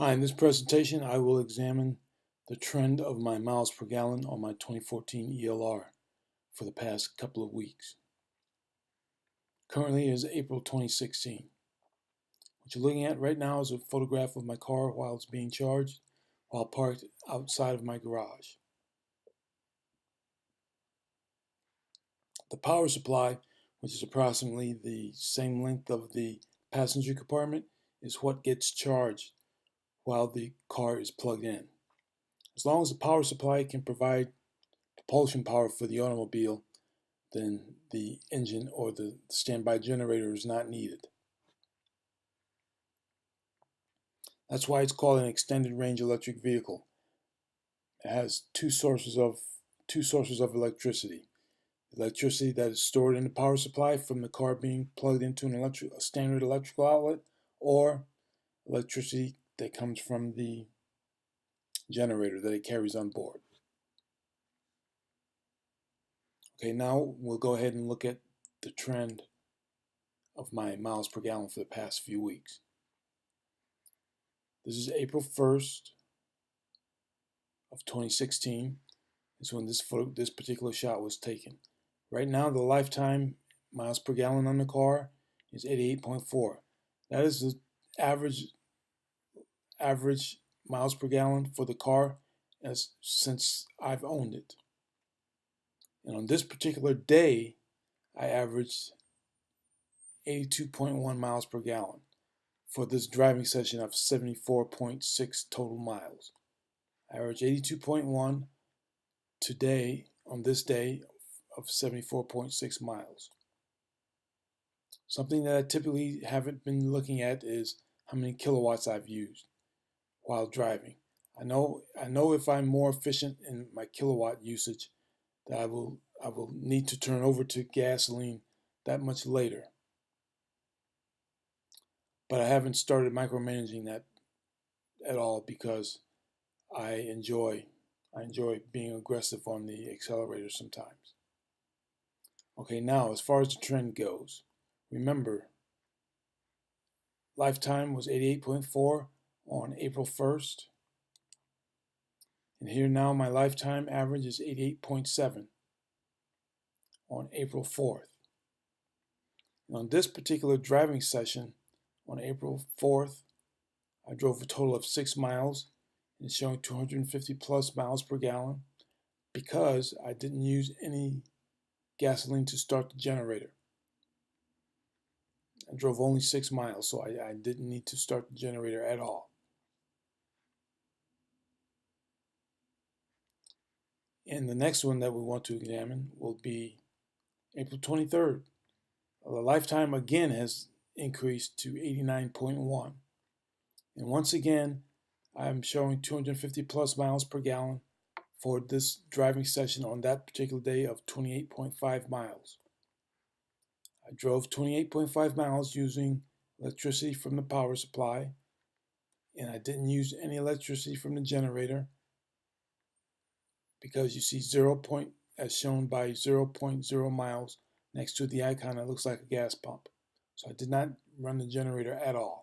Hi, in this presentation I will examine the trend of my miles per gallon on my 2014 ELR for the past couple of weeks. Currently is April 2016. What you're looking at right now is a photograph of my car while it's being charged, while parked outside of my garage. The power supply, which is approximately the same length of the passenger compartment, is what gets charged while the car is plugged in. As long as the power supply can provide propulsion power for the automobile, then the engine or the standby generator is not needed. That's why it's called an extended range electric vehicle. It has two sources of electricity. Electricity that is stored in the power supply from the car being plugged into a standard electrical outlet, or electricity that comes from the generator that it carries on board. Okay, now we'll go ahead and look at the trend of my miles per gallon for the past few weeks. This is April 1st of 2016 is when this particular shot was taken. Right now, the lifetime miles per gallon on the car is 88.4. That is the average miles per gallon for the car since I've owned it. And on this particular day, I averaged 82.1 miles per gallon for this driving session of 74.6 total miles. I averaged 82.1 today on this day of 74.6 miles. Something that I typically haven't been looking at is how many kilowatts I've used while driving. I know if I'm more efficient in my kilowatt usage, that I will need to turn over to gasoline that much later. But I haven't started micromanaging that at all because I enjoy being aggressive on the accelerator sometimes. Okay, now as far as the trend goes, remember, lifetime was 88.4 on April 1st. And here now my lifetime average is 88.7 on April 4th. And on this particular driving session on April 4th, I drove a total of 6 miles and it's showing 250 plus miles per gallon because I didn't use any gasoline to start the generator. I drove only 6 miles, so I didn't need to start the generator at all. And the next one that we want to examine will be April 23rd. The lifetime again has increased to 89.1. And once again, I'm showing 250 plus miles per gallon for this driving session on that particular day of 28.5 miles. I drove 28.5 miles using electricity from the power supply, and I didn't use any electricity from the generator because you see 0. As shown by 0.0 miles next to the icon that looks like a gas pump. So I did not run the generator at all.